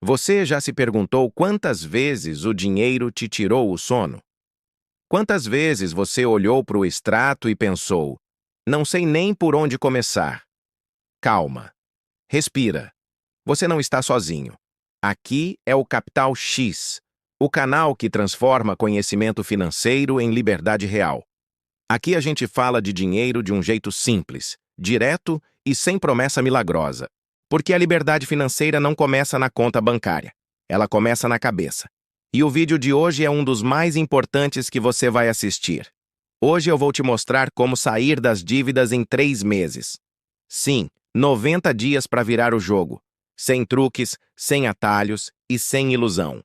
Você já se perguntou quantas vezes o dinheiro te tirou o sono? Quantas vezes você olhou para o extrato e pensou: não sei nem por onde começar? Calma. Respira. Você não está sozinho. Aqui é o Capital X, o canal que transforma conhecimento financeiro em liberdade real. Aqui a gente fala de dinheiro de um jeito simples, direto e sem promessa milagrosa. Porque a liberdade financeira não começa na conta bancária, ela começa na cabeça. E o vídeo de hoje é um dos mais importantes que você vai assistir. Hoje eu vou te mostrar como sair das dívidas em 3 meses. Sim, 90 dias para virar o jogo. Sem truques, sem atalhos e sem ilusão.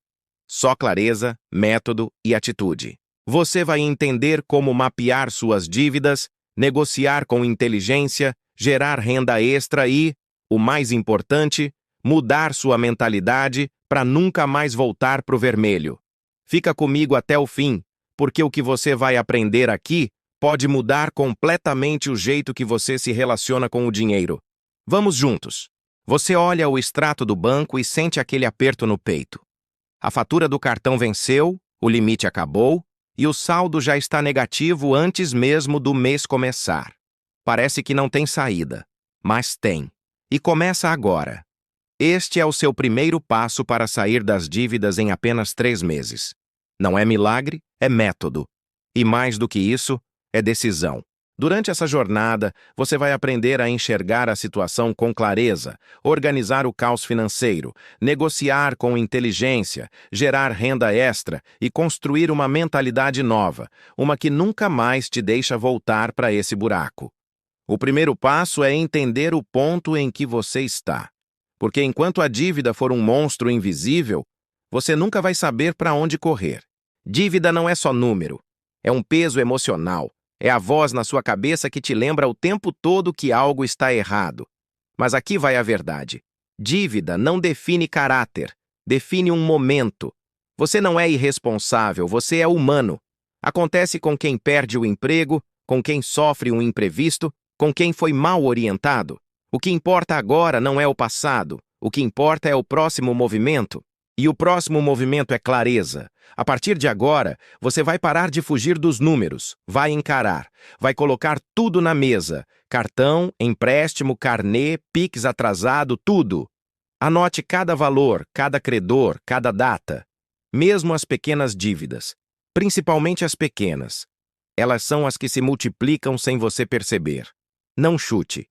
Só clareza, método e atitude. Você vai entender como mapear suas dívidas, negociar com inteligência, gerar renda extra e, o mais importante, mudar sua mentalidade para nunca mais voltar para o vermelho. Fica comigo até o fim, porque o que você vai aprender aqui pode mudar completamente o jeito que você se relaciona com o dinheiro. Vamos juntos. Você olha o extrato do banco e sente aquele aperto no peito. A fatura do cartão venceu, o limite acabou e o saldo já está negativo antes mesmo do mês começar. Parece que não tem saída, mas tem. E começa agora. Este é o seu primeiro passo para sair das dívidas em apenas 3 meses. Não é milagre, é método. E mais do que isso, é decisão. Durante essa jornada, você vai aprender a enxergar a situação com clareza, organizar o caos financeiro, negociar com inteligência, gerar renda extra e construir uma mentalidade nova, uma que nunca mais te deixa voltar para esse buraco. O primeiro passo é entender o ponto em que você está. Porque enquanto a dívida for um monstro invisível, você nunca vai saber para onde correr. Dívida não é só número, é um peso emocional. É a voz na sua cabeça que te lembra o tempo todo que algo está errado. Mas aqui vai a verdade. Dívida não define caráter, define um momento. Você não é irresponsável, você é humano. Acontece com quem perde o emprego, com quem sofre um imprevisto, com quem foi mal orientado. O que importa agora não é o passado, o que importa é o próximo movimento. E o próximo movimento é clareza. A partir de agora, você vai parar de fugir dos números, vai encarar, vai colocar tudo na mesa. Cartão, empréstimo, carnê, Pix atrasado, tudo. Anote cada valor, cada credor, cada data. Mesmo as pequenas dívidas, principalmente as pequenas. Elas são as que se multiplicam sem você perceber. Não chute.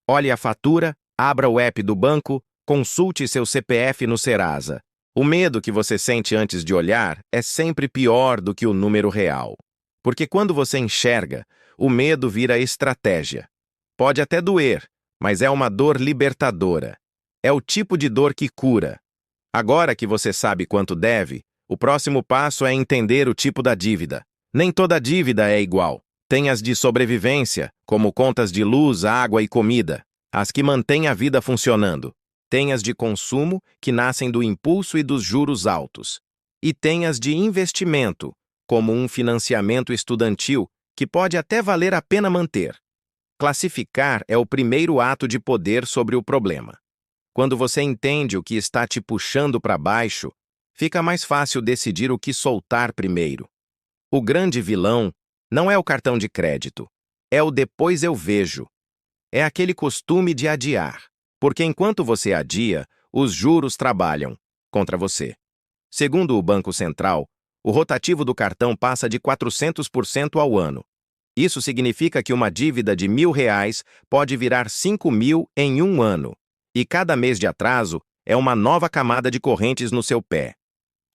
Olhe a fatura, abra o app do banco, consulte seu CPF no Serasa. O medo que você sente antes de olhar é sempre pior do que o número real. Porque quando você enxerga, o medo vira estratégia. Pode até doer, mas é uma dor libertadora. É o tipo de dor que cura. Agora que você sabe quanto deve, o próximo passo é entender o tipo da dívida. Nem toda dívida é igual. Tem as de sobrevivência, como contas de luz, água e comida, as que mantêm a vida funcionando. Tem as de consumo, que nascem do impulso e dos juros altos. E tem as de investimento, como um financiamento estudantil, que pode até valer a pena manter. Classificar é o primeiro ato de poder sobre o problema. Quando você entende o que está te puxando para baixo, fica mais fácil decidir o que soltar primeiro. O grande vilão não é o cartão de crédito, é o depois eu vejo. É aquele costume de adiar. Porque enquanto você adia, os juros trabalham contra você. Segundo o Banco Central, o rotativo do cartão passa de 400% ao ano. Isso significa que uma dívida de R$ 1.000 pode virar 5.000 em um ano. E cada mês de atraso é uma nova camada de correntes no seu pé.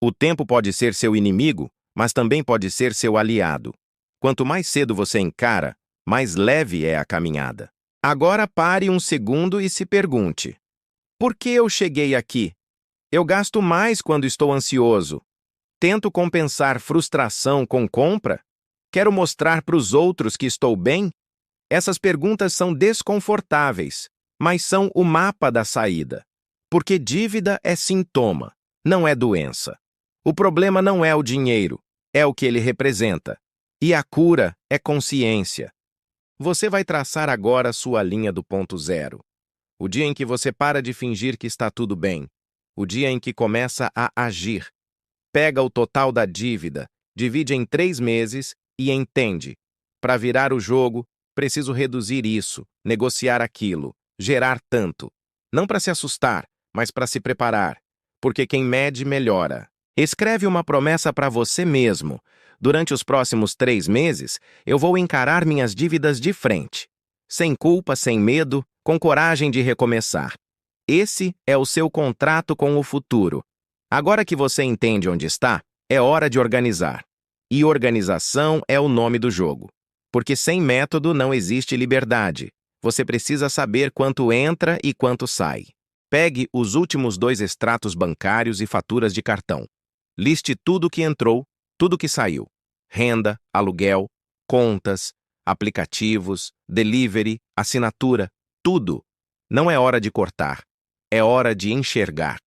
O tempo pode ser seu inimigo, mas também pode ser seu aliado. Quanto mais cedo você encara, mais leve é a caminhada. Agora pare um segundo e se pergunte: por que eu cheguei aqui? Eu gasto mais quando estou ansioso. Tento compensar frustração com compra? Quero mostrar para os outros que estou bem? Essas perguntas são desconfortáveis, mas são o mapa da saída. Porque dívida é sintoma, não é doença. O problema não é o dinheiro, é o que ele representa. E a cura é consciência. Você vai traçar agora sua linha do ponto zero. O dia em que você para de fingir que está tudo bem. o dia em que começa a agir. Pega o total da dívida, divide em 3 meses e entende. Para virar o jogo, preciso reduzir isso, negociar aquilo, gerar tanto. Não para se assustar, mas para se preparar. Porque quem mede, melhora. Escreve uma promessa para você mesmo. Durante os próximos 3 meses, eu vou encarar minhas dívidas de frente. Sem culpa, sem medo, com coragem de recomeçar. Esse é o seu contrato com o futuro. Agora que você entende onde está, é hora de organizar. E organização é o nome do jogo. Porque sem método não existe liberdade. Você precisa saber quanto entra e quanto sai. Pegue os últimos 2 extratos bancários e faturas de cartão. Liste tudo que entrou, tudo que saiu. Renda, aluguel, contas, aplicativos, delivery, assinatura, tudo. Não é hora de cortar, é hora de enxergar.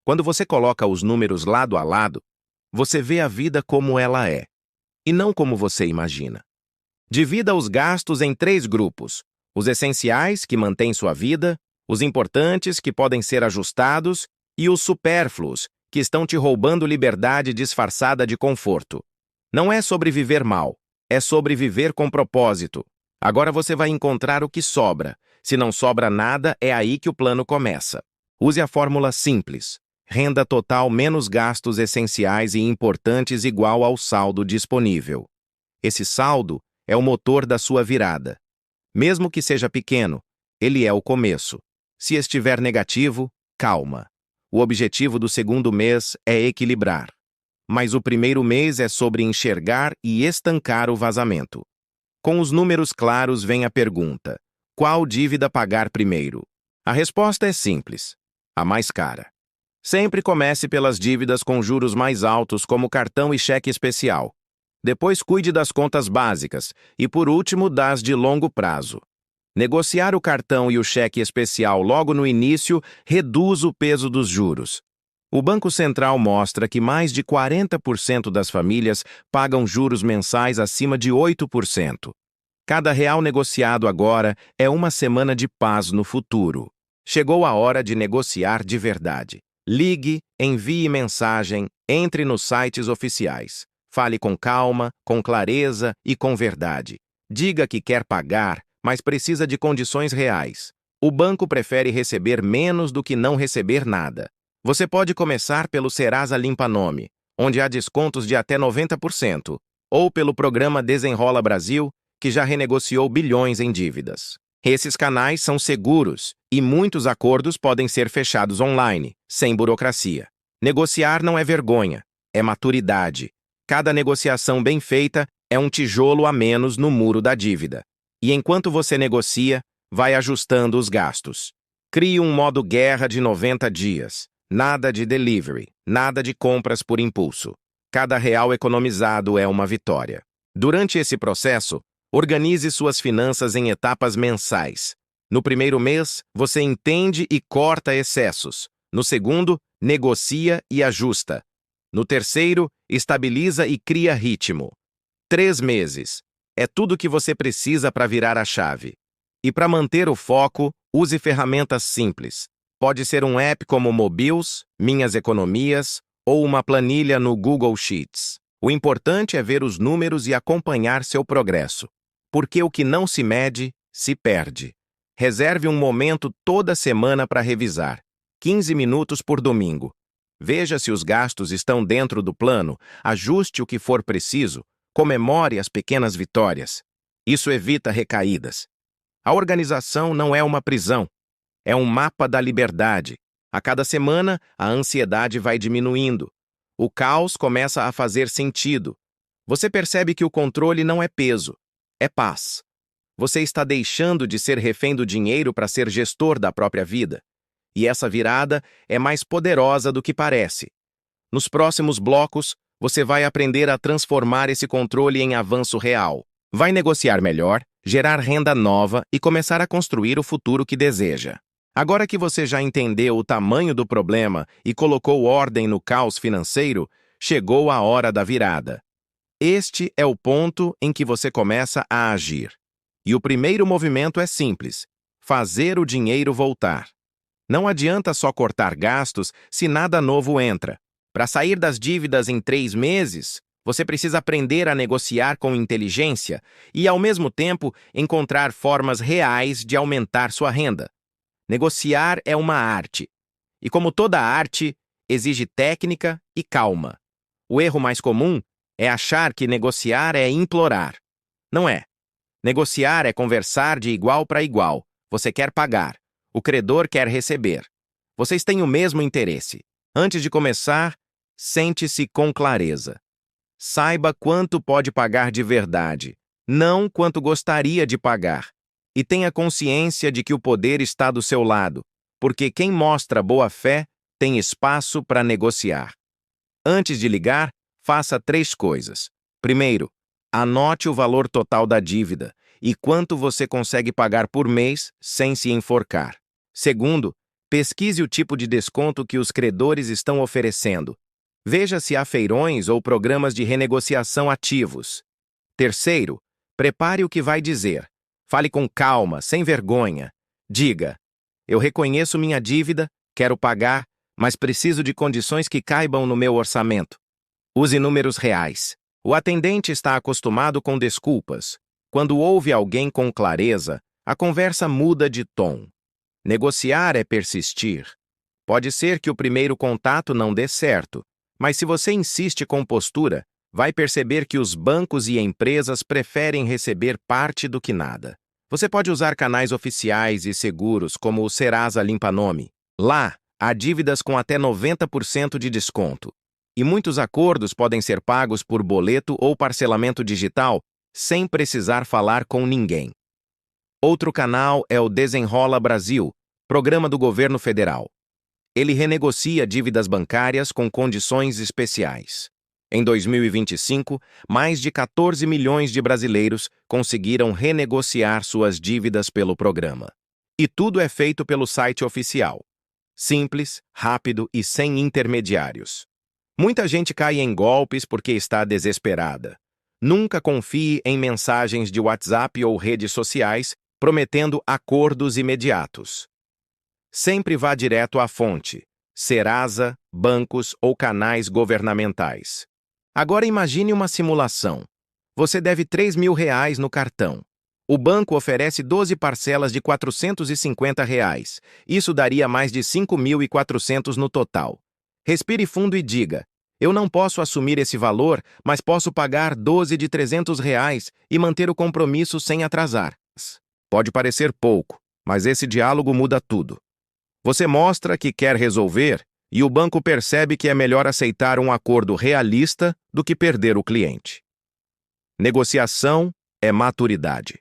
Quando você coloca os números lado a lado, você vê a vida como ela é, e não como você imagina. Divida os gastos em 3 grupos: os essenciais, que mantêm sua vida, os importantes, que podem ser ajustados, e os supérfluos, que estão te roubando liberdade disfarçada de conforto. Não é sobre viver mal, é sobre viver com propósito. Agora você vai encontrar o que sobra. Se não sobra nada, é aí que o plano começa. Use a fórmula simples. Renda total menos gastos essenciais e importantes igual ao saldo disponível. Esse saldo é o motor da sua virada. Mesmo que seja pequeno, ele é o começo. Se estiver negativo, calma. O objetivo do segundo mês é equilibrar. Mas o primeiro mês é sobre enxergar e estancar o vazamento. Com os números claros vem a pergunta: qual dívida pagar primeiro? A resposta é simples: a mais cara. Sempre comece pelas dívidas com juros mais altos, como cartão e cheque especial. Depois cuide das contas básicas e, por último, das de longo prazo. Negociar o cartão e o cheque especial logo no início reduz o peso dos juros. O Banco Central mostra que mais de 40% das famílias pagam juros mensais acima de 8%. Cada real negociado agora é uma semana de paz no futuro. Chegou a hora de negociar de verdade. Ligue, envie mensagem, entre nos sites oficiais. Fale com calma, com clareza e com verdade. Diga que quer pagar, mas precisa de condições reais. O banco prefere receber menos do que não receber nada. Você pode começar pelo Serasa Limpa Nome, onde há descontos de até 90%, ou pelo programa Desenrola Brasil, que já renegociou bilhões em dívidas. Esses canais são seguros e muitos acordos podem ser fechados online, sem burocracia. Negociar não é vergonha, é maturidade. Cada negociação bem feita é um tijolo a menos no muro da dívida. E enquanto você negocia, vai ajustando os gastos. Crie um modo guerra de 90 dias. Nada de delivery, nada de compras por impulso. Cada real economizado é uma vitória. Durante esse processo, organize suas finanças em etapas mensais. No primeiro mês, você entende e corta excessos. No segundo, negocia e ajusta. No terceiro, estabiliza e cria ritmo. 3 meses. É tudo o que você precisa para virar a chave. E para manter o foco, use ferramentas simples. Pode ser um app como Mobiles, Minhas Economias ou uma planilha no Google Sheets. O importante é ver os números e acompanhar seu progresso. Porque o que não se mede, se perde. Reserve um momento toda semana para revisar. 15 minutos por domingo. Veja se os gastos estão dentro do plano, ajuste o que for preciso, comemore as pequenas vitórias. Isso evita recaídas. A organização não é uma prisão. É um mapa da liberdade. A cada semana, a ansiedade vai diminuindo. O caos começa a fazer sentido. Você percebe que o controle não é peso, é paz. Você está deixando de ser refém do dinheiro para ser gestor da própria vida. E essa virada é mais poderosa do que parece. Nos próximos blocos, você vai aprender a transformar esse controle em avanço real. Vai negociar melhor, gerar renda nova e começar a construir o futuro que deseja. Agora que você já entendeu o tamanho do problema e colocou ordem no caos financeiro, chegou a hora da virada. Este é o ponto em que você começa a agir. E o primeiro movimento é simples: fazer o dinheiro voltar. Não adianta só cortar gastos se nada novo entra. Para sair das dívidas em 3 meses, você precisa aprender a negociar com inteligência e, ao mesmo tempo, encontrar formas reais de aumentar sua renda. Negociar é uma arte. E como toda arte, exige técnica e calma. O erro mais comum é achar que negociar é implorar. Não é. Negociar é conversar de igual para igual. Você quer pagar. O credor quer receber. Vocês têm o mesmo interesse. Antes de começar, sente-se com clareza. Saiba quanto pode pagar de verdade, não quanto gostaria de pagar. E tenha consciência de que o poder está do seu lado, porque quem mostra boa fé tem espaço para negociar. Antes de ligar, faça 3 coisas. Primeiro, anote o valor total da dívida e quanto você consegue pagar por mês sem se enforcar. Segundo, pesquise o tipo de desconto que os credores estão oferecendo. Veja se há feirões ou programas de renegociação ativos. Terceiro, prepare o que vai dizer. Fale com calma, sem vergonha. Diga: eu reconheço minha dívida, quero pagar, mas preciso de condições que caibam no meu orçamento. Use números reais. O atendente está acostumado com desculpas. Quando ouve alguém com clareza, a conversa muda de tom. Negociar é persistir. Pode ser que o primeiro contato não dê certo, mas se você insiste com postura, vai perceber que os bancos e empresas preferem receber parte do que nada. Você pode usar canais oficiais e seguros como o Serasa Limpa Nome. Lá, há dívidas com até 90% de desconto. E muitos acordos podem ser pagos por boleto ou parcelamento digital sem precisar falar com ninguém. Outro canal é o Desenrola Brasil, programa do governo federal. Ele renegocia dívidas bancárias com condições especiais. Em 2025, mais de 14 milhões de brasileiros conseguiram renegociar suas dívidas pelo programa. E tudo é feito pelo site oficial. Simples, rápido e sem intermediários. Muita gente cai em golpes porque está desesperada. Nunca confie em mensagens de WhatsApp ou redes sociais prometendo acordos imediatos. Sempre vá direto à fonte, Serasa, bancos ou canais governamentais. Agora imagine uma simulação. Você deve R$ 3.000 no cartão. O banco oferece 12 parcelas de R$ 450. Isso daria mais de 5.400 no total. Respire fundo e diga: eu não posso assumir esse valor, mas posso pagar 12 de R$ 300 e manter o compromisso sem atrasar. Pode parecer pouco, mas esse diálogo muda tudo. Você mostra que quer resolver e o banco percebe que é melhor aceitar um acordo realista do que perder o cliente. Negociação é maturidade.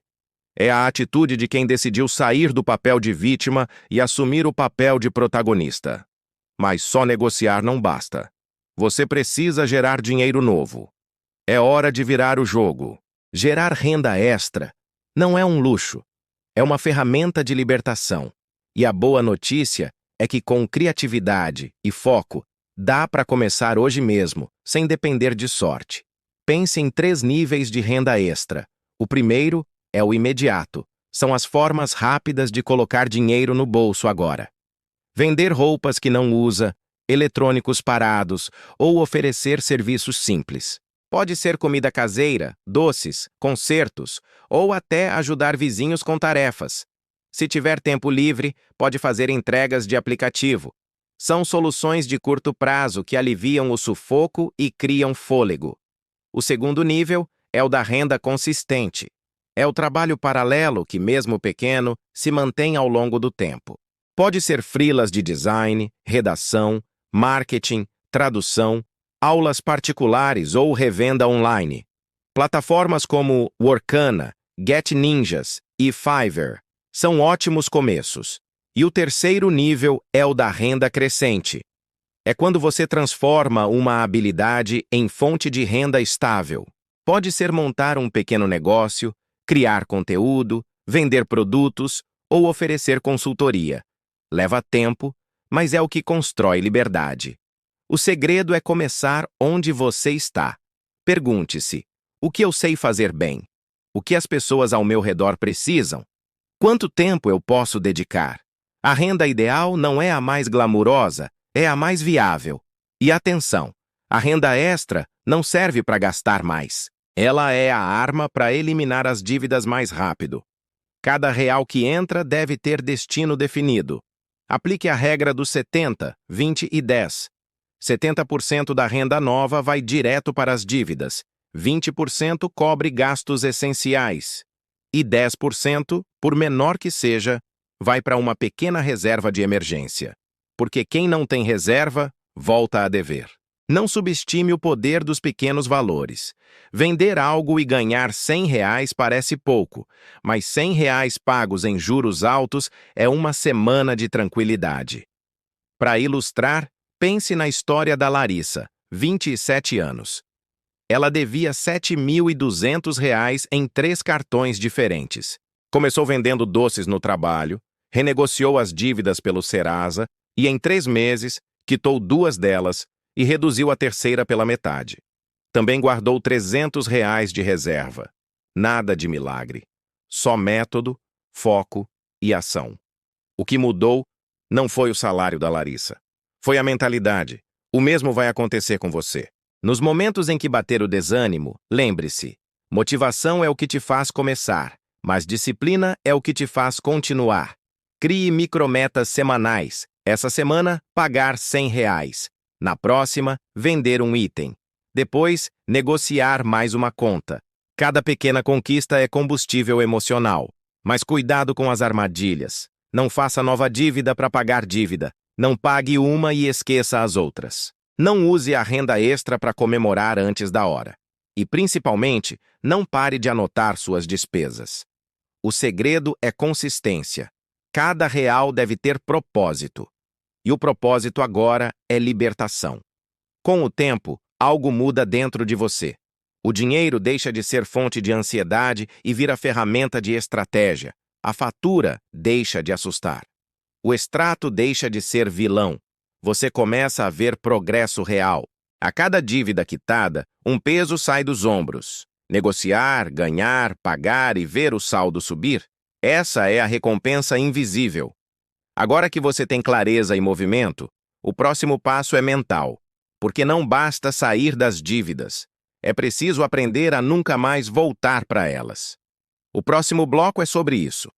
É a atitude de quem decidiu sair do papel de vítima e assumir o papel de protagonista. Mas só negociar não basta. Você precisa gerar dinheiro novo. É hora de virar o jogo. Gerar renda extra não é um luxo, é uma ferramenta de libertação. E a boa notícia é que com criatividade e foco, dá para começar hoje mesmo, sem depender de sorte. Pense em 3 níveis de renda extra. O primeiro é o imediato. São as formas rápidas de colocar dinheiro no bolso agora. Vender roupas que não usa, eletrônicos parados ou oferecer serviços simples. Pode ser comida caseira, doces, concertos ou até ajudar vizinhos com tarefas. Se tiver tempo livre, pode fazer entregas de aplicativo. São soluções de curto prazo que aliviam o sufoco e criam fôlego. O segundo nível é o da renda consistente. É o trabalho paralelo que, mesmo pequeno, se mantém ao longo do tempo. Pode ser freelas de design, redação, marketing, tradução, aulas particulares ou revenda online. Plataformas como Workana, GetNinjas e Fiverr são ótimos começos. E o terceiro nível é o da renda crescente. É quando você transforma uma habilidade em fonte de renda estável. Pode ser montar um pequeno negócio, criar conteúdo, vender produtos ou oferecer consultoria. Leva tempo, mas é o que constrói liberdade. O segredo é começar onde você está. Pergunte-se: o que eu sei fazer bem? O que as pessoas ao meu redor precisam? Quanto tempo eu posso dedicar? A renda ideal não é a mais glamurosa, é a mais viável. E atenção, a renda extra não serve para gastar mais. Ela é a arma para eliminar as dívidas mais rápido. Cada real que entra deve ter destino definido. Aplique a regra dos 70, 20 e 10. 70% da renda nova vai direto para as dívidas, 20% cobre gastos essenciais e 10%, por menor que seja, vai para uma pequena reserva de emergência. Porque quem não tem reserva, volta a dever. Não subestime o poder dos pequenos valores. Vender algo e ganhar R$ 100 parece pouco, mas R$ 100 pagos em juros altos é uma semana de tranquilidade. Para ilustrar, pense na história da Larissa, 27 anos. Ela devia R$ 7.200 em 3 cartões diferentes. Começou vendendo doces no trabalho, renegociou as dívidas pelo Serasa e, em 3 meses, quitou 2 delas e reduziu a terceira pela metade. Também guardou R$ 300 de reserva. Nada de milagre. Só método, foco e ação. O que mudou não foi o salário da Larissa. Foi a mentalidade. O mesmo vai acontecer com você. Nos momentos em que bater o desânimo, lembre-se, motivação é o que te faz começar, mas disciplina é o que te faz continuar. Crie micrometas semanais. Essa semana, pagar R$ 100. Na próxima, vender um item. Depois, negociar mais uma conta. Cada pequena conquista é combustível emocional. Mas cuidado com as armadilhas. Não faça nova dívida para pagar dívida. Não pague uma e esqueça as outras. Não use a renda extra para comemorar antes da hora. E, principalmente, não pare de anotar suas despesas. O segredo é consistência. Cada real deve ter propósito. E o propósito agora é libertação. Com o tempo, algo muda dentro de você. O dinheiro deixa de ser fonte de ansiedade e vira ferramenta de estratégia. A fatura deixa de assustar. O extrato deixa de ser vilão. Você começa a ver progresso real. A cada dívida quitada, um peso sai dos ombros. Negociar, ganhar, pagar e ver o saldo subir, essa é a recompensa invisível. Agora que você tem clareza e movimento, o próximo passo é mental, porque não basta sair das dívidas. É preciso aprender a nunca mais voltar para elas. O próximo bloco é sobre isso.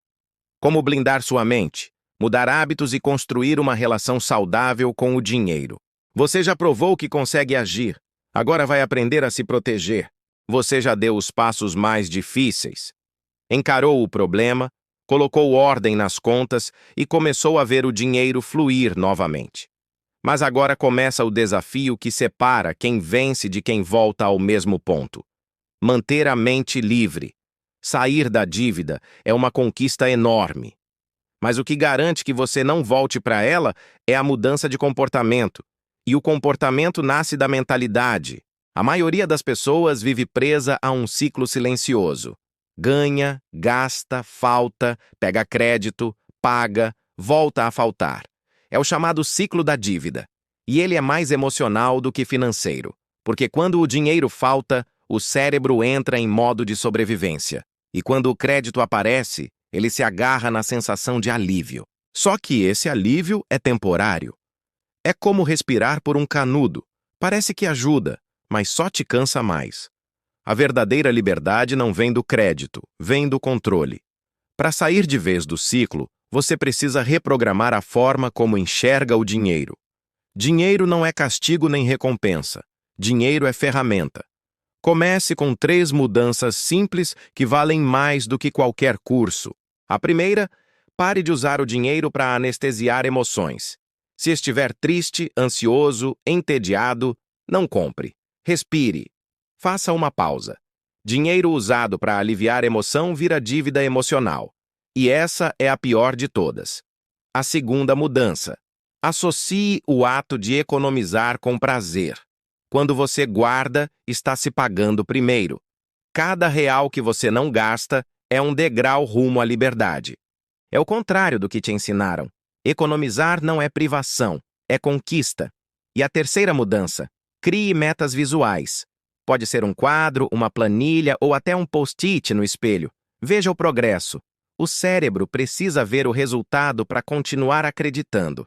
Como blindar sua mente, mudar hábitos e construir uma relação saudável com o dinheiro. Você já provou que consegue agir, agora vai aprender a se proteger. Você já deu os passos mais difíceis. Encarou o problema, colocou ordem nas contas e começou a ver o dinheiro fluir novamente. Mas agora começa o desafio que separa quem vence de quem volta ao mesmo ponto. Manter a mente livre. Sair da dívida é uma conquista enorme. Mas o que garante que você não volte para ela é a mudança de comportamento. E o comportamento nasce da mentalidade. A maioria das pessoas vive presa a um ciclo silencioso. Ganha, gasta, falta, pega crédito, paga, volta a faltar. É o chamado ciclo da dívida. E ele é mais emocional do que financeiro. Porque quando o dinheiro falta, o cérebro entra em modo de sobrevivência. E quando o crédito aparece, ele se agarra na sensação de alívio. Só que esse alívio é temporário. É como respirar por um canudo. Parece que ajuda, mas só te cansa mais. A verdadeira liberdade não vem do crédito, vem do controle. Para sair de vez do ciclo, você precisa reprogramar a forma como enxerga o dinheiro. Dinheiro não é castigo nem recompensa. Dinheiro é ferramenta. Comece com 3 mudanças simples que valem mais do que qualquer curso. A primeira, pare de usar o dinheiro para anestesiar emoções. Se estiver triste, ansioso, entediado, não compre. Respire. Faça uma pausa. Dinheiro usado para aliviar emoção vira dívida emocional. E essa é a pior de todas. A segunda mudança. Associe o ato de economizar com prazer. Quando você guarda, está se pagando primeiro. Cada real que você não gasta é um degrau rumo à liberdade. É o contrário do que te ensinaram. Economizar não é privação, é conquista. E a terceira mudança. Crie metas visuais. Pode ser um quadro, uma planilha ou até um post-it no espelho. Veja o progresso. O cérebro precisa ver o resultado para continuar acreditando.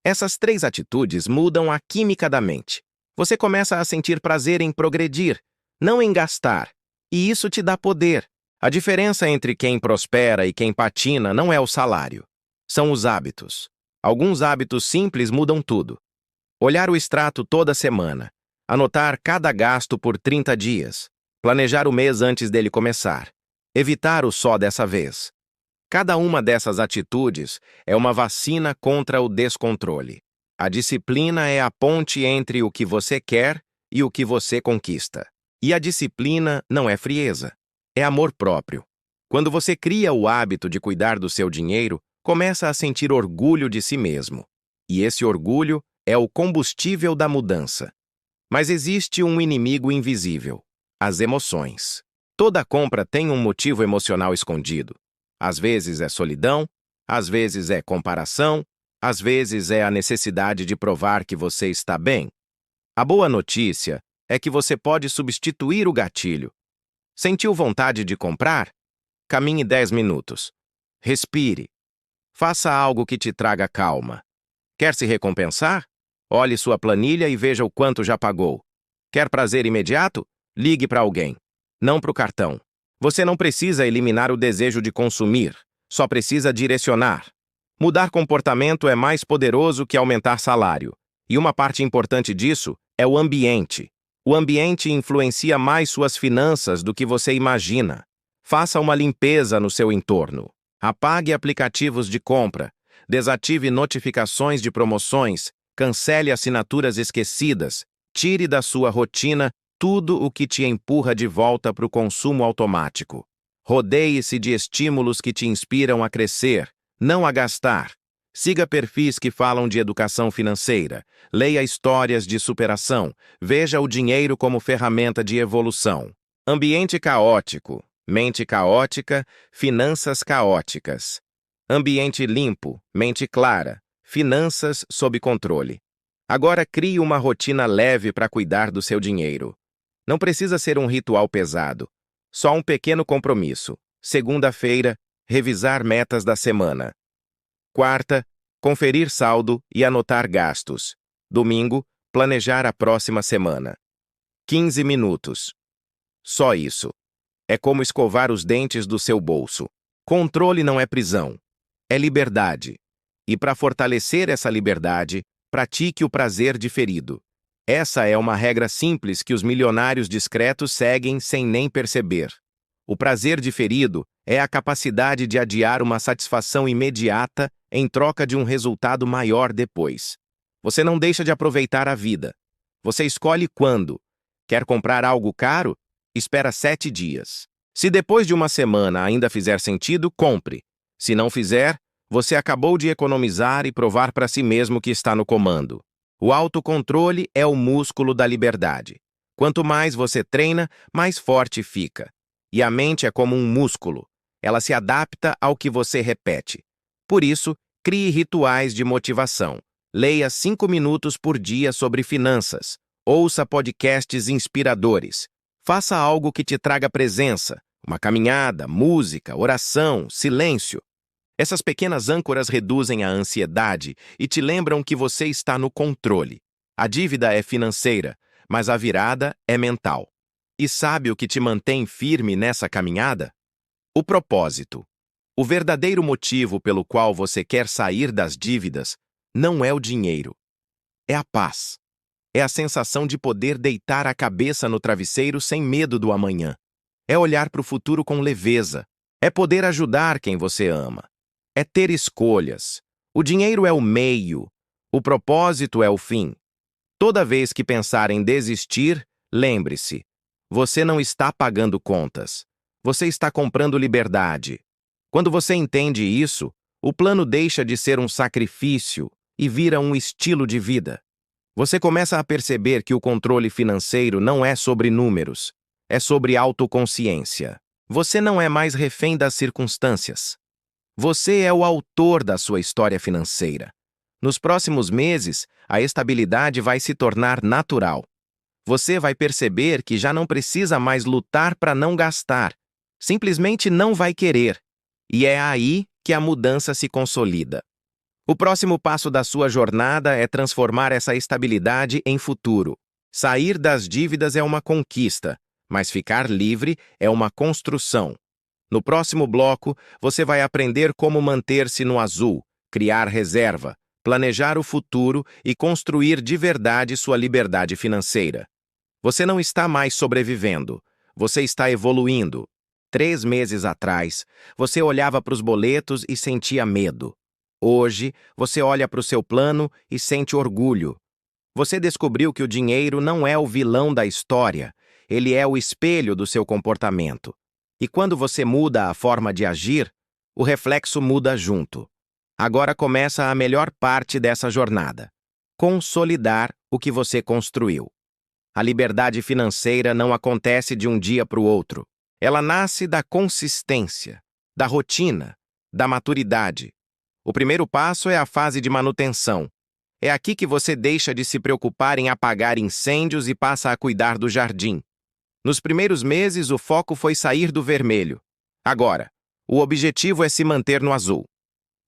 Essas 3 atitudes mudam a química da mente. Você começa a sentir prazer em progredir, não em gastar. E isso te dá poder. A diferença entre quem prospera e quem patina não é o salário. São os hábitos. Alguns hábitos simples mudam tudo. Olhar o extrato toda semana. Anotar cada gasto por 30 dias. Planejar o mês antes dele começar. Evitar o só dessa vez. Cada uma dessas atitudes é uma vacina contra o descontrole. A disciplina é a ponte entre o que você quer e o que você conquista. E a disciplina não é frieza, é amor próprio. Quando você cria o hábito de cuidar do seu dinheiro, começa a sentir orgulho de si mesmo. E esse orgulho é o combustível da mudança. Mas existe um inimigo invisível: as emoções. Toda compra tem um motivo emocional escondido. Às vezes é solidão, às vezes é comparação, às vezes é a necessidade de provar que você está bem. A boa notícia é que você pode substituir o gatilho. Sentiu vontade de comprar? Caminhe 10 minutos. Respire. Faça algo que te traga calma. Quer se recompensar? Olhe sua planilha e veja o quanto já pagou. Quer prazer imediato? Ligue para alguém. Não para o cartão. Você não precisa eliminar o desejo de consumir, só precisa direcionar. Mudar comportamento é mais poderoso que aumentar salário. E uma parte importante disso é o ambiente. O ambiente influencia mais suas finanças do que você imagina. Faça uma limpeza no seu entorno. Apague aplicativos de compra. Desative notificações de promoções. Cancele assinaturas esquecidas. Tire da sua rotina tudo o que te empurra de volta para o consumo automático. Rodeie-se de estímulos que te inspiram a crescer, não a gastar. Siga perfis que falam de educação financeira. Leia histórias de superação. Veja o dinheiro como ferramenta de evolução. Ambiente caótico, mente caótica, finanças caóticas. Ambiente limpo, mente clara, finanças sob controle. Agora crie uma rotina leve para cuidar do seu dinheiro. Não precisa ser um ritual pesado. Só um pequeno compromisso. Segunda-feira, revisar metas da semana. Quarta, conferir saldo e anotar gastos. Domingo, planejar a próxima semana. 15 minutos. Só isso. É como escovar os dentes do seu bolso. Controle não é prisão, é liberdade. E para fortalecer essa liberdade, pratique o prazer diferido. Essa é uma regra simples que os milionários discretos seguem sem nem perceber. O prazer diferido é a capacidade de adiar uma satisfação imediata em troca de um resultado maior depois. Você não deixa de aproveitar a vida. Você escolhe quando. Quer comprar algo caro? Espera 7 dias. Se depois de uma semana ainda fizer sentido, compre. Se não fizer, você acabou de economizar e provar para si mesmo que está no comando. O autocontrole é o músculo da liberdade. Quanto mais você treina, mais forte fica. E a mente é como um músculo. Ela se adapta ao que você repete. Por isso, crie rituais de motivação. Leia 5 minutos por dia sobre finanças. Ouça podcasts inspiradores. Faça algo que te traga presença. Uma caminhada, música, oração, silêncio. Essas pequenas âncoras reduzem a ansiedade e te lembram que você está no controle. A dívida é financeira, mas a virada é mental. E sabe o que te mantém firme nessa caminhada? O propósito. O verdadeiro motivo pelo qual você quer sair das dívidas não é o dinheiro. É a paz. É a sensação de poder deitar a cabeça no travesseiro sem medo do amanhã. É olhar para o futuro com leveza. É poder ajudar quem você ama. É ter escolhas. O dinheiro é o meio. O propósito é o fim. Toda vez que pensar em desistir, lembre-se: você não está pagando contas. Você está comprando liberdade. Quando você entende isso, o plano deixa de ser um sacrifício e vira um estilo de vida. Você começa a perceber que o controle financeiro não é sobre números, é sobre autoconsciência. Você não é mais refém das circunstâncias. Você é o autor da sua história financeira. Nos próximos meses, a estabilidade vai se tornar natural. Você vai perceber que já não precisa mais lutar para não gastar. Simplesmente não vai querer. E é aí que a mudança se consolida. O próximo passo da sua jornada é transformar essa estabilidade em futuro. Sair das dívidas é uma conquista, mas ficar livre é uma construção. No próximo bloco, você vai aprender como manter-se no azul, criar reserva, planejar o futuro e construir de verdade sua liberdade financeira. Você não está mais sobrevivendo, você está evoluindo. 3 meses atrás, você olhava para os boletos e sentia medo. Hoje, você olha para o seu plano e sente orgulho. Você descobriu que o dinheiro não é o vilão da história, ele é o espelho do seu comportamento. E quando você muda a forma de agir, o reflexo muda junto. Agora começa a melhor parte dessa jornada: consolidar o que você construiu. A liberdade financeira não acontece de um dia para o outro. Ela nasce da consistência, da rotina, da maturidade. O primeiro passo é a fase de manutenção. É aqui que você deixa de se preocupar em apagar incêndios e passa a cuidar do jardim. Nos primeiros meses, o foco foi sair do vermelho. Agora, o objetivo é se manter no azul.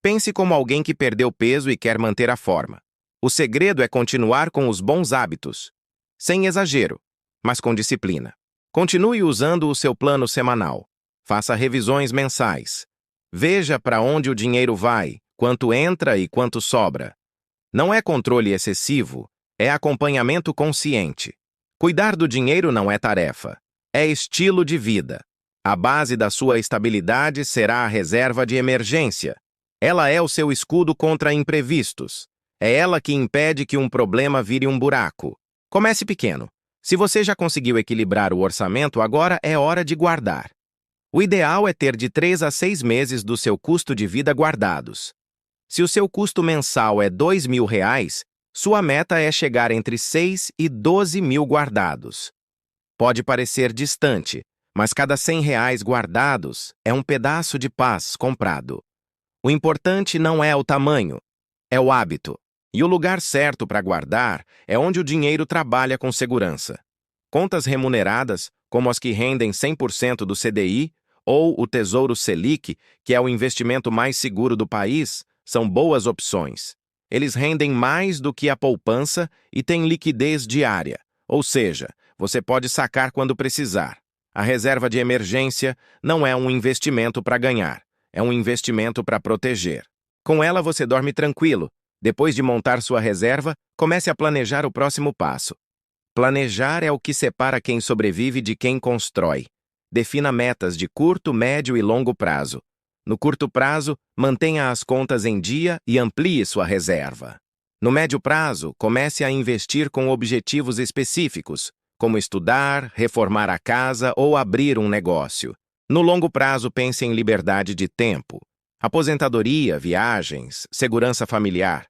Pense como alguém que perdeu peso e quer manter a forma. O segredo é continuar com os bons hábitos, sem exagero, mas com disciplina. Continue usando o seu plano semanal. Faça revisões mensais. Veja para onde o dinheiro vai, quanto entra e quanto sobra. Não é controle excessivo, é acompanhamento consciente. Cuidar do dinheiro não é tarefa, é estilo de vida. A base da sua estabilidade será a reserva de emergência. Ela é o seu escudo contra imprevistos. É ela que impede que um problema vire um buraco. Comece pequeno. Se você já conseguiu equilibrar o orçamento, agora é hora de guardar. O ideal é ter de 3 a 6 meses do seu custo de vida guardados. Se o seu custo mensal é R$ 2.000, sua meta é chegar entre 6 e 12 mil guardados. Pode parecer distante, mas cada R$ 100 guardados é um pedaço de paz comprado. O importante não é o tamanho, é o hábito. E o lugar certo para guardar é onde o dinheiro trabalha com segurança. Contas remuneradas, como as que rendem 100% do CDI, ou o Tesouro Selic, que é o investimento mais seguro do país, são boas opções. Eles rendem mais do que a poupança e têm liquidez diária, ou seja, você pode sacar quando precisar. A reserva de emergência não é um investimento para ganhar, é um investimento para proteger. Com ela você dorme tranquilo. Depois de montar sua reserva, comece a planejar o próximo passo. Planejar é o que separa quem sobrevive de quem constrói. Defina metas de curto, médio e longo prazo. No curto prazo, mantenha as contas em dia e amplie sua reserva. No médio prazo, comece a investir com objetivos específicos, como estudar, reformar a casa ou abrir um negócio. No longo prazo, pense em liberdade de tempo, aposentadoria, viagens, segurança familiar.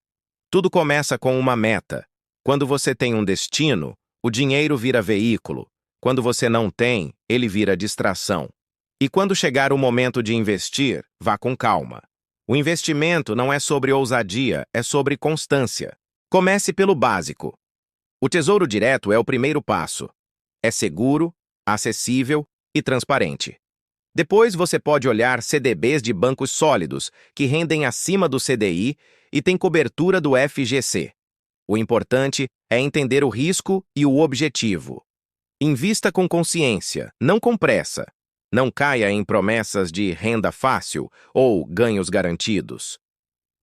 Tudo começa com uma meta. Quando você tem um destino, o dinheiro vira veículo. Quando você não tem, ele vira distração. E quando chegar o momento de investir, vá com calma. O investimento não é sobre ousadia, é sobre constância. Comece pelo básico. O Tesouro Direto é o primeiro passo. É seguro, acessível e transparente. Depois você pode olhar CDBs de bancos sólidos, que rendem acima do CDI e têm cobertura do FGC. O importante é entender o risco e o objetivo. Invista com consciência, não com pressa. Não caia em promessas de renda fácil ou ganhos garantidos.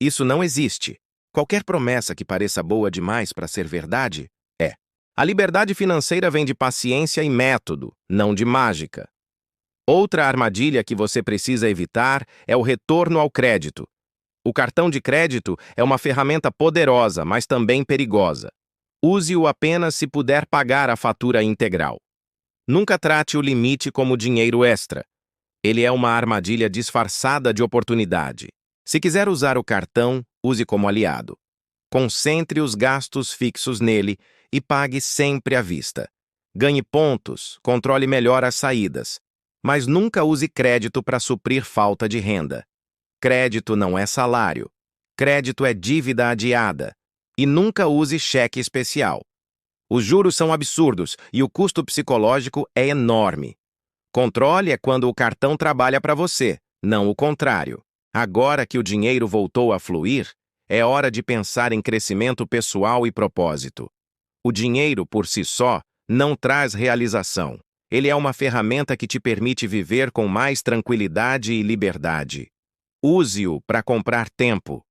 Isso não existe. Qualquer promessa que pareça boa demais para ser verdade, é. A liberdade financeira vem de paciência e método, não de mágica. Outra armadilha que você precisa evitar é o retorno ao crédito. O cartão de crédito é uma ferramenta poderosa, mas também perigosa. Use-o apenas se puder pagar a fatura integral. Nunca trate o limite como dinheiro extra. Ele é uma armadilha disfarçada de oportunidade. Se quiser usar o cartão, use como aliado. Concentre os gastos fixos nele e pague sempre à vista. Ganhe pontos, controle melhor as saídas. Mas nunca use crédito para suprir falta de renda. Crédito não é salário. Crédito é dívida adiada. E nunca use cheque especial. Os juros são absurdos e o custo psicológico é enorme. Controle é quando o cartão trabalha para você, não o contrário. Agora que o dinheiro voltou a fluir, é hora de pensar em crescimento pessoal e propósito. O dinheiro, por si só, não traz realização. Ele é uma ferramenta que te permite viver com mais tranquilidade e liberdade. Use-o para comprar tempo.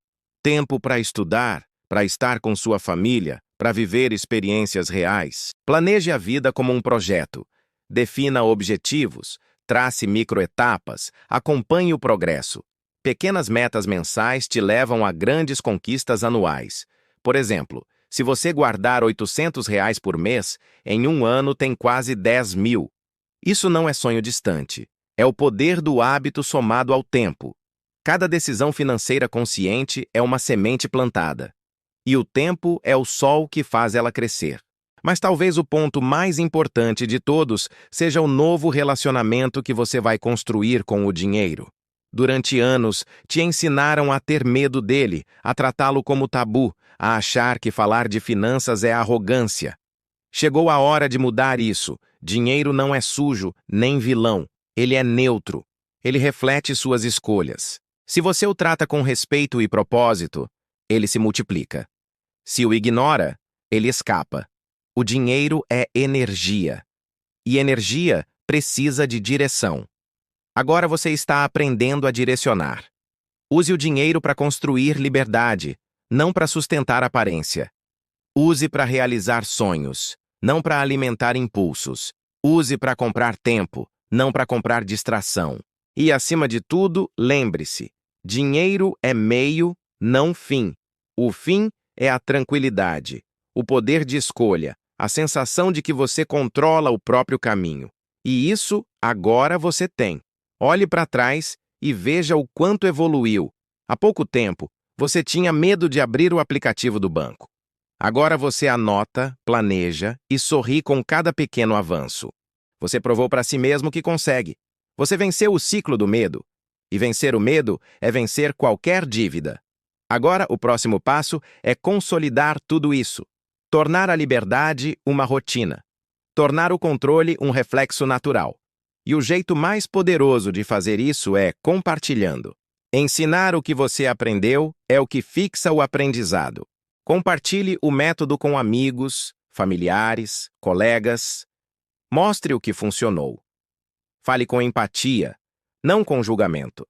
Tempo para estudar, para estar com sua família, para viver experiências reais. Planeje a vida como um projeto. Defina objetivos, trace microetapas, acompanhe o progresso. Pequenas metas mensais te levam a grandes conquistas anuais. Por exemplo, se você guardar R$ 800 por mês, em um ano tem quase 10.000. Isso não é sonho distante. É o poder do hábito somado ao tempo. Cada decisão financeira consciente é uma semente plantada. E o tempo é o sol que faz ela crescer. Mas talvez o ponto mais importante de todos seja o novo relacionamento que você vai construir com o dinheiro. Durante anos, te ensinaram a ter medo dele, a tratá-lo como tabu, a achar que falar de finanças é arrogância. Chegou a hora de mudar isso. Dinheiro não é sujo, nem vilão. Ele é neutro. Ele reflete suas escolhas. Se você o trata com respeito e propósito, ele se multiplica. Se o ignora, ele escapa. O dinheiro é energia. E energia precisa de direção. Agora você está aprendendo a direcionar. Use o dinheiro para construir liberdade, não para sustentar aparência. Use para realizar sonhos, não para alimentar impulsos. Use para comprar tempo, não para comprar distração. E, acima de tudo, lembre-se: dinheiro é meio, não fim. O fim é a tranquilidade, o poder de escolha, a sensação de que você controla o próprio caminho. E isso agora você tem. Olhe para trás e veja o quanto evoluiu. Há pouco tempo, você tinha medo de abrir o aplicativo do banco. Agora você anota, planeja e sorri com cada pequeno avanço. Você provou para si mesmo que consegue. Você venceu o ciclo do medo. E vencer o medo é vencer qualquer dívida. Agora, o próximo passo é consolidar tudo isso. Tornar a liberdade uma rotina. Tornar o controle um reflexo natural. E o jeito mais poderoso de fazer isso é compartilhando. Ensinar o que você aprendeu é o que fixa o aprendizado. Compartilhe o método com amigos, familiares, colegas. Mostre o que funcionou. Fale com empatia, não com julgamento.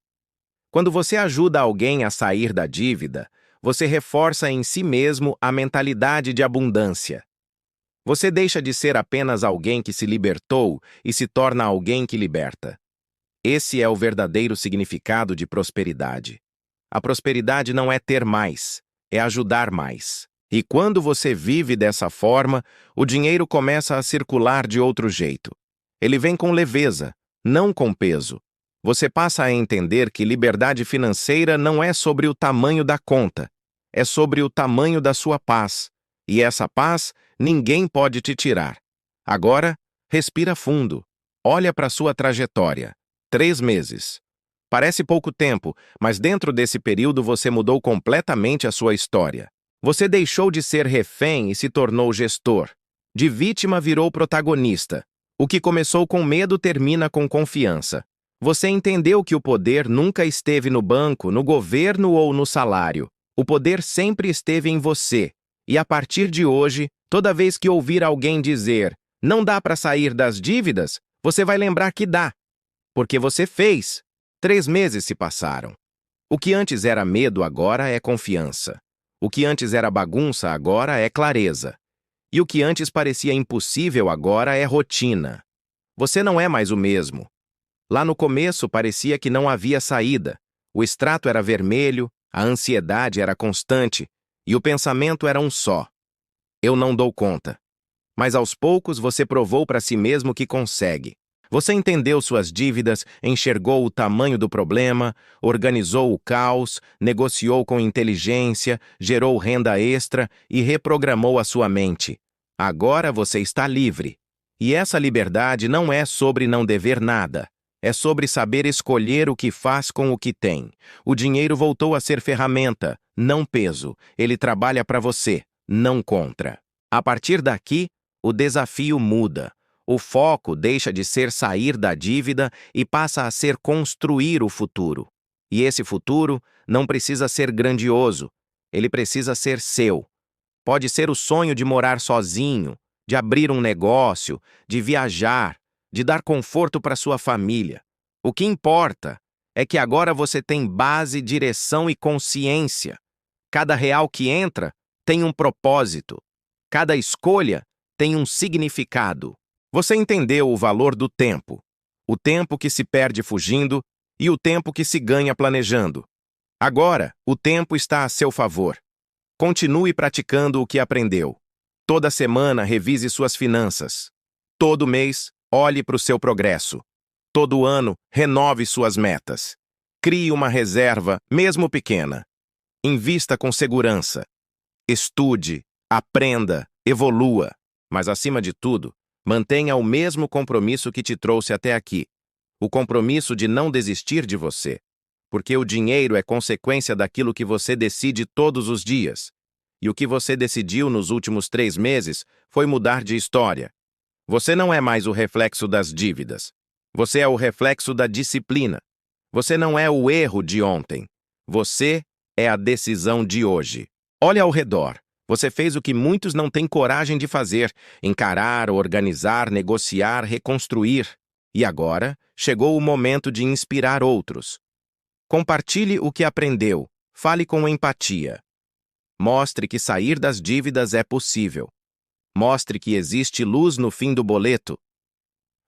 Quando você ajuda alguém a sair da dívida, você reforça em si mesmo a mentalidade de abundância. Você deixa de ser apenas alguém que se libertou e se torna alguém que liberta. Esse é o verdadeiro significado de prosperidade. A prosperidade não é ter mais, é ajudar mais. E quando você vive dessa forma, o dinheiro começa a circular de outro jeito. Ele vem com leveza, não com peso. Você passa a entender que liberdade financeira não é sobre o tamanho da conta, é sobre o tamanho da sua paz. E essa paz ninguém pode te tirar. Agora, respira fundo. Olha para sua trajetória. 3 meses. Parece pouco tempo, mas dentro desse período você mudou completamente a sua história. Você deixou de ser refém e se tornou gestor. De vítima virou protagonista. O que começou com medo termina com confiança. Você entendeu que o poder nunca esteve no banco, no governo ou no salário. O poder sempre esteve em você. E a partir de hoje, toda vez que ouvir alguém dizer "não dá para sair das dívidas", você vai lembrar que dá. Porque você fez. 3 meses se passaram. O que antes era medo agora é confiança. O que antes era bagunça agora é clareza. E o que antes parecia impossível agora é rotina. Você não é mais o mesmo. Lá no começo parecia que não havia saída. O extrato era vermelho, a ansiedade era constante e o pensamento era um só: eu não dou conta. Mas aos poucos você provou para si mesmo que consegue. Você entendeu suas dívidas, enxergou o tamanho do problema, organizou o caos, negociou com inteligência, gerou renda extra e reprogramou a sua mente. Agora você está livre. E essa liberdade não é sobre não dever nada. É sobre saber escolher o que faz com o que tem. O dinheiro voltou a ser ferramenta, não peso. Ele trabalha para você, não contra. A partir daqui, o desafio muda. O foco deixa de ser sair da dívida e passa a ser construir o futuro. E esse futuro não precisa ser grandioso, ele precisa ser seu. Pode ser o sonho de morar sozinho, de abrir um negócio, de viajar, de dar conforto para sua família. O que importa é que agora você tem base, direção e consciência. Cada real que entra tem um propósito. Cada escolha tem um significado. Você entendeu o valor do tempo. O tempo que se perde fugindo e o tempo que se ganha planejando. Agora, o tempo está a seu favor. Continue praticando o que aprendeu. Toda semana, revise suas finanças. Todo mês, olhe para o seu progresso. Todo ano, renove suas metas. Crie uma reserva, mesmo pequena. Invista com segurança. Estude, aprenda, evolua. Mas, acima de tudo, mantenha o mesmo compromisso que te trouxe até aqui. O compromisso de não desistir de você. Porque o dinheiro é consequência daquilo que você decide todos os dias. E o que você decidiu nos últimos 3 meses foi mudar de história. Você não é mais o reflexo das dívidas. Você é o reflexo da disciplina. Você não é o erro de ontem. Você é a decisão de hoje. Olhe ao redor. Você fez o que muitos não têm coragem de fazer: encarar, organizar, negociar, reconstruir. E agora, chegou o momento de inspirar outros. Compartilhe o que aprendeu. Fale com empatia. Mostre que sair das dívidas é possível. Mostre que existe luz no fim do boleto.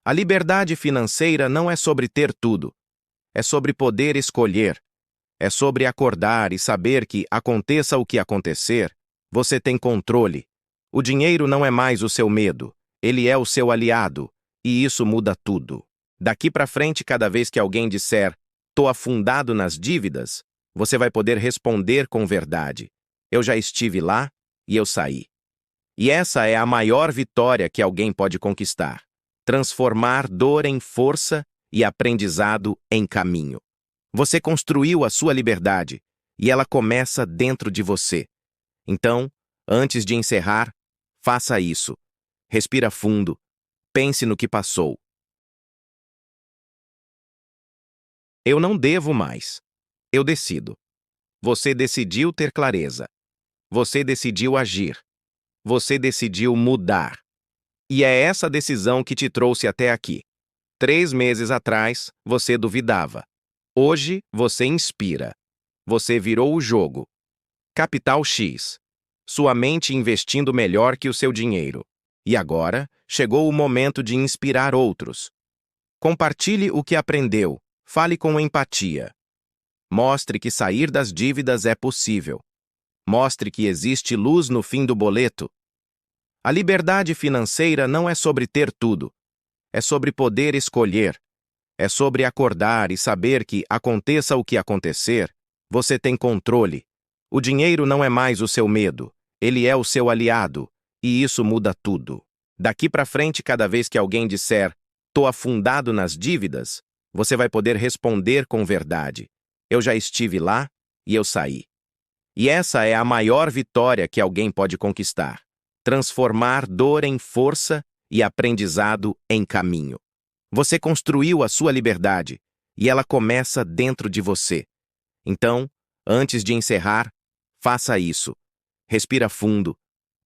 A liberdade financeira não é sobre ter tudo. É sobre poder escolher. É sobre acordar e saber que, aconteça o que acontecer, você tem controle. O dinheiro não é mais o seu medo. Ele é o seu aliado. E isso muda tudo. Daqui para frente, cada vez que alguém disser "tô afundado nas dívidas", você vai poder responder com verdade: "Eu já estive lá e eu saí". E essa é a maior vitória que alguém pode conquistar: transformar dor em força e aprendizado em caminho. Você construiu a sua liberdade e ela começa dentro de você. Então, antes de encerrar, faça isso. Respira fundo. Pense no que passou. Eu não devo mais. Eu decido. Você decidiu ter clareza. Você decidiu agir. Você decidiu mudar. E é essa decisão que te trouxe até aqui. 3 meses atrás, você duvidava. Hoje, você inspira. Você virou o jogo. Capital X. Sua mente investindo melhor que o seu dinheiro. E agora, chegou o momento de inspirar outros. Compartilhe o que aprendeu. Fale com empatia. Mostre que sair das dívidas é possível. Mostre que existe luz no fim do boleto. A liberdade financeira não é sobre ter tudo. É sobre poder escolher. É sobre acordar e saber que, aconteça o que acontecer, você tem controle. O dinheiro não é mais o seu medo. Ele é o seu aliado. E isso muda tudo. Daqui para frente, cada vez que alguém disser "tô afundado nas dívidas", você vai poder responder com verdade: "Eu já estive lá e eu saí". E essa é a maior vitória que alguém pode conquistar: transformar dor em força e aprendizado em caminho. Você construiu a sua liberdade e ela começa dentro de você. Então, antes de encerrar, faça isso. Respira fundo,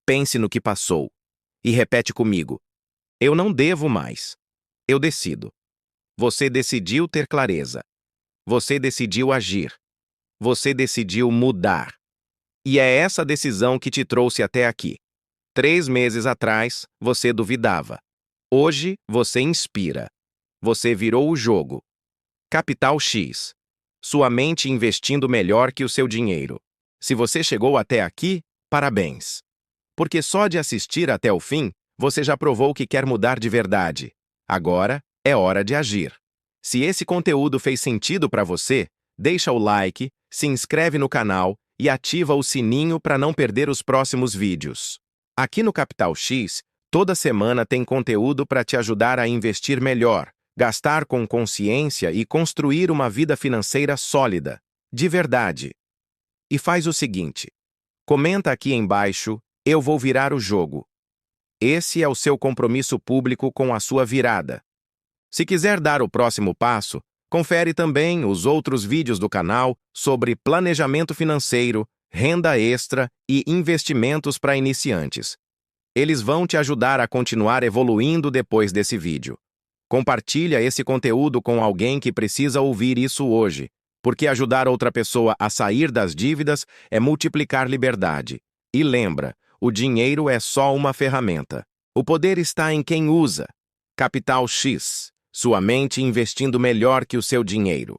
pense no que passou e repete comigo: eu não devo mais. Eu decido. Você decidiu ter clareza. Você decidiu agir. Você decidiu mudar. E é essa decisão que te trouxe até aqui. 3 meses atrás, você duvidava. Hoje, você inspira. Você virou o jogo. Capital X. Sua mente investindo melhor que o seu dinheiro. Se você chegou até aqui, parabéns. Porque só de assistir até o fim, você já provou que quer mudar de verdade. Agora é hora de agir. Se esse conteúdo fez sentido para você, deixa o like, se inscreve no canal e ativa o sininho para não perder os próximos vídeos. Aqui no Capital X, toda semana tem conteúdo para te ajudar a investir melhor, gastar com consciência e construir uma vida financeira sólida, de verdade. E faz o seguinte: comenta aqui embaixo, "eu vou virar o jogo". Esse é o seu compromisso público com a sua virada. Se quiser dar o próximo passo, confere também os outros vídeos do canal sobre planejamento financeiro, renda extra e investimentos para iniciantes. Eles vão te ajudar a continuar evoluindo depois desse vídeo. Compartilha esse conteúdo com alguém que precisa ouvir isso hoje, porque ajudar outra pessoa a sair das dívidas é multiplicar liberdade. E lembra, o dinheiro é só uma ferramenta. O poder está em quem usa. Capital X, sua mente investindo melhor que o seu dinheiro.